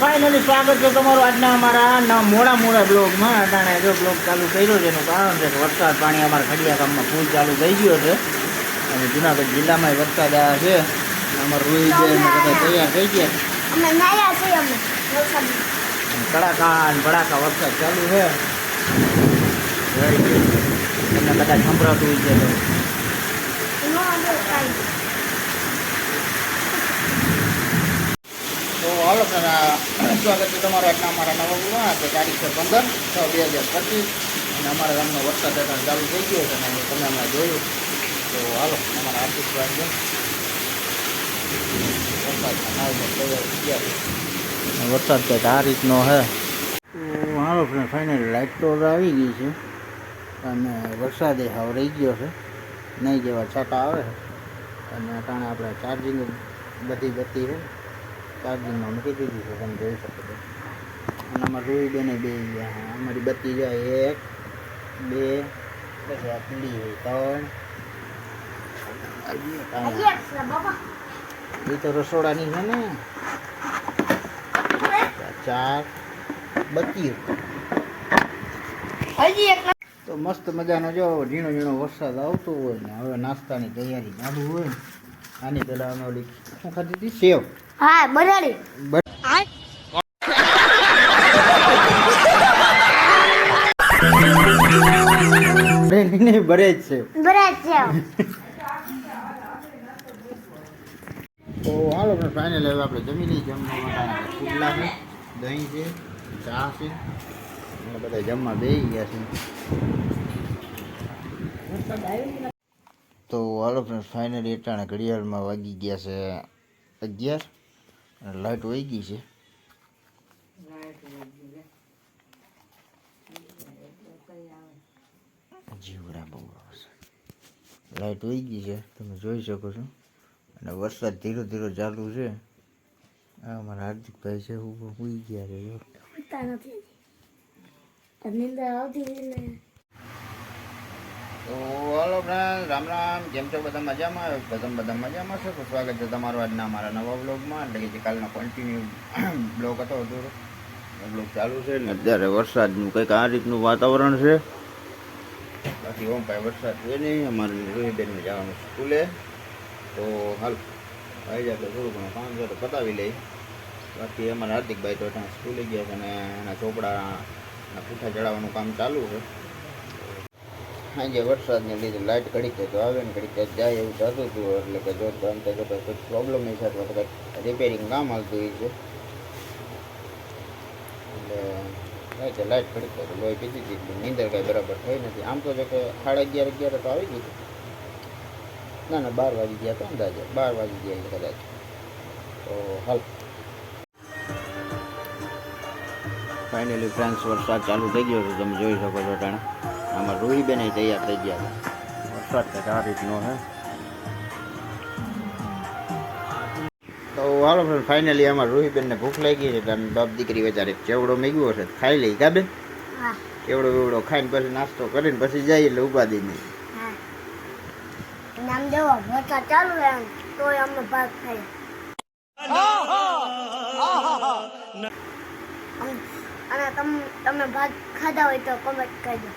Finally સ્વાગત છે તમારું આજના અમારા મોડા બ્લોગમાં. અટાણે જો બ્લોગ ચાલુ કર્યો છે એનું કારણ છે કે વરસાદ પાણી અમારા ખડિયા ગામમાં ફૂલ ચાલુ થઈ ગયો છે અને જુનાગઢ જિલ્લામાં વરસાદ આવ્યા છે. અમારું રૂઈ છે બધા તૈયાર થઈ ગયા. કડાકા અને ભડાકા વરસાદ ચાલુ છે. તમને બધા સંભળાતું છે તો હાલો સ્વાગત છે તમારો આજના અમારા નવા બ્લોગમાં. તો તારીખ છે 15/6/2025 અને અમારા ગામનો વરસાદ ચાલુ થઈ ગયો છે અને તમે હમણાં જોયું. તો હાલો અમારા આર્થિક છે વરસાદ કંઈક આ રીતનો છે. તો હાલો ફ્રેન્ડ ફાઇનલી લાઇટ તો આવી ગઈ છે અને વરસાદે હાવ રહી ગયો છે. નહીં જેવા છાંટા આવે છે અને અટાણે આપણે ચાર્જિંગ બધી ગતિ છે ચાર્જિંગમાં મૂકી દીધી છે. તમે જોઈ શકો છો. અને અમારે રૂઈ બેને બે અમારી બત્તી જાય 1 2 પછી આ પીળી હોય 3 એ તો રસોડાની છે ને 4 બત્તી. તો મસ્ત મજાનો જો ઝીણો ઝીણો વરસાદ આવતો હોય ને હવે નાસ્તાની તૈયારી ચાલુ હોય ને. આની પેલા અમે ઓલી શું ખાધી હતી? સેવ. હા, બરાડી. બરે જ છે. તો હાલો ફાઇનલ હવે આપણે જમી લઈએ. જમવા પુડલા છે, દહીં છે, ચા છે અને બધા જમવા બેસી ગયા છે. તો હાલો ફ્રેન્ડ ફાઇનલી અટાણે ઘડિયાળમાં વાગી ગયા છે 11 અને લાઇટ વહી ગઈ છે. જીવડા બહુ આવશે. લાઇટ વહી ગઈ છે તમે જોઈ શકો છો અને વરસાદ ધીરે ધીરે ચાલુ છે. આ અમારા હાર્દિકભાઈ છે સુઈ ગયા છે. તો હાલો ફ્રેન્ડ રામ રામ, કેમ છો બધા? મજામાં? બધા મજામાં છો? તો સ્વાગત છે તમારું આજના અમારા નવા બ્લોગમાં. એટલે કે કાલનો કન્ટિન્યુ બ્લોગ હતો અધૂરો બ્લોગ ચાલુ છે ને અત્યારે વરસાદનું કંઈક આ રીતનું વાતાવરણ છે. બાકી ઓમ કાંઈ વરસાદ છે નહીં. અમારે રોહિતબેનને જવાનું સ્કૂલે. તો હાલ આવી જાય તો થોડું ઘણું કામ છે તો પતાવી લઈ. બાકી અમારા હાર્દિકભાઈ તો ત્યાં સ્કૂલે ગયા છે અને એના ચોપડાના પૂઠા ચડાવવાનું કામ ચાલુ છે. સાંજે વરસાદને લીધે લાઇટ ઘડીક તો આવે ને ઘડીક જાય એવું થતું હતું. એટલે કે જો આમ તો કંઈક પ્રોબ્લેમ નહીં થતો તો કંઈક રિપેરિંગ કામ હાલતું હોય છે. એટલે લાઇટ ઘડીક તો લોહી પીધી હતી. નીંદર કાંઈ બરાબર થઈ નથી. આમ તો જો કે 11:30 તો આવી ગયું. ના 12 વાગી ગયા તો અંદાજે 12 વાગી ગયા કદાચ. તો હાલ ફાઇનલી ફ્રેન્ડ્સ વરસાદ ચાલુ થઈ ગયો છે. તમે જોઈ શકો છો. ટાણે આમાં રૂહીબેન તૈયાર થઈ ગયા છે. વરસાદ કંઈક આ રીતનો છે. તો હાલો ફ્રેન્ડ ફાઇનલી આમાં રૂહીબેનને ભૂખ લાગી છે. કારણ બાપ દીકરી વચારે ચેવડો મેગ્યો છે ખાઈ લઈ કા બેન? ચેવડો વેવડો ખાઈને પછી નાસ્તો કરીને પછી જાય એટલે ઉપાધિ નહીં. નામ દેવો વરસાદ ચાલુ છે તો અમને ભાગ થાય. અને તમે ભાગ ખાધા હોય તો કમેન્ટ કરજો.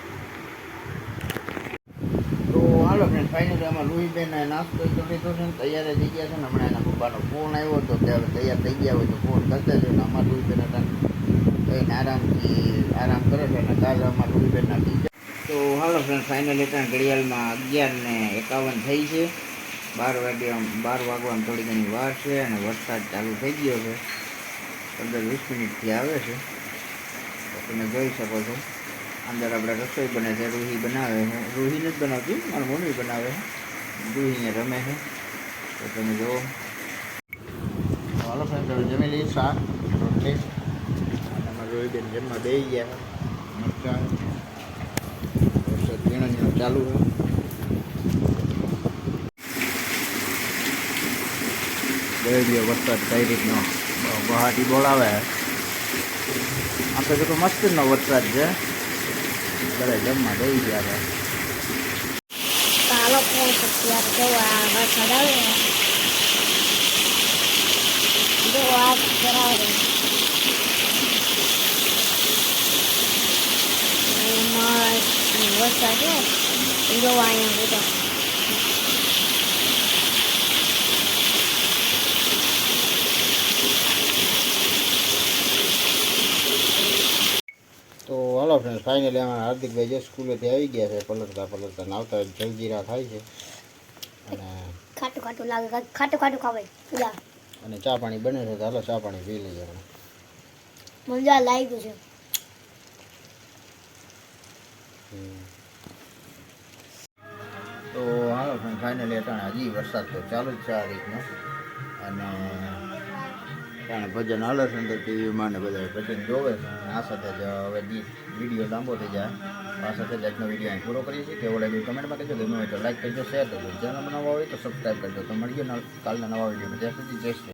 તો હાલો ફ્રેન્ડ ફાઇનલી આમાં રૂહીબેન નાસ્તો તો લીધો છે ને તૈયાર થઈ ગયા છે ને. હમણાં એના પપ્પાનો ફોન આવ્યો હતો ત્યારે તૈયાર થઈ ગયા હોય તો ફોન કરતા છે ને. અમારા રૂહીબેન હતા કહીને આરામ કરે છે અને કાલે અમારા રૂહીબેનના ટીચર. તો હાલો ફ્રેન્ડ ફાઇનલી ત્યાં ઘડિયાળમાં 11:51 થઈ છે. 12 વાગવામાં થોડી ઘણી વાર છે અને વરસાદ ચાલુ થઈ ગયો છે. 15-20 મિનિટથી આવે છે. તો તમે જોઈ શકો છો. અંદર આપણે રસોઈ બને છે. રૂહી બનાવે છે. રૂહી નથી બનાવતી, મારી મમ્મી બનાવે છે. રૂહી અહીંયા રમે છે. તો તમે જુઓ. હાલો ફ્રેન્ડ જમી લઈએ શાક રોટલી અને અમારે રૂહીબેન જમવા બેસી ગયા મરચાં. વરસાદ ઝીણો ઝીણો ચાલુ છે. જોઈ વરસાદ કઈ રીતનો બહાટી બોલાવે. આપણે તો મસ્તનો વરસાદ છે. બધા જમવા દઈ ગયા હતા. ચાલો ફોન અત્યારે કેવો વરસાદ આવે જો વાત કરાવે. મરચા છે જો અહીંયા બધા તો હાલો ફ્રેન્ડ ફાઇનલી અમારા હાર્દિકભાઈ જે સ્કૂલેથી આવી ગયા છે પલટતા આવતા જલજીરા થાય છે અને ખાટું ખાટું લાગે ખાટું ખાટું ખાવાય જા અને ચા પાણી બને છે તો હાલો ચા પાણી પી લઈએ આપણે. મજા લાગ્યું છે તો હાલો ફ્રેન્ડ ફાઇનલી અટાણે હજી વરસાદ તો ચાલુ જ છે આ રીતનો અને અટાણે ભજન હાલે છે ને તો ટીવીમાં ને બધા ભજન જોવે છે અને આ સાથે જ હવે વિડીયો લાંબો થઈ જાય આ સાથે જ આજનો વિડીયો અહીં પૂરો કરીએ છીએ કેવો લાગ્યું કમેન્ટમાં કહેજો ગમે હોય તો લાઈક કરજો શેર કરજો ચેનલ બનાવવા હોય તો સબસ્ક્રાઈબ કરજો તો મળીએ કાલના નવા વિડીયોમાં ત્યાં સુધી જય શ્રી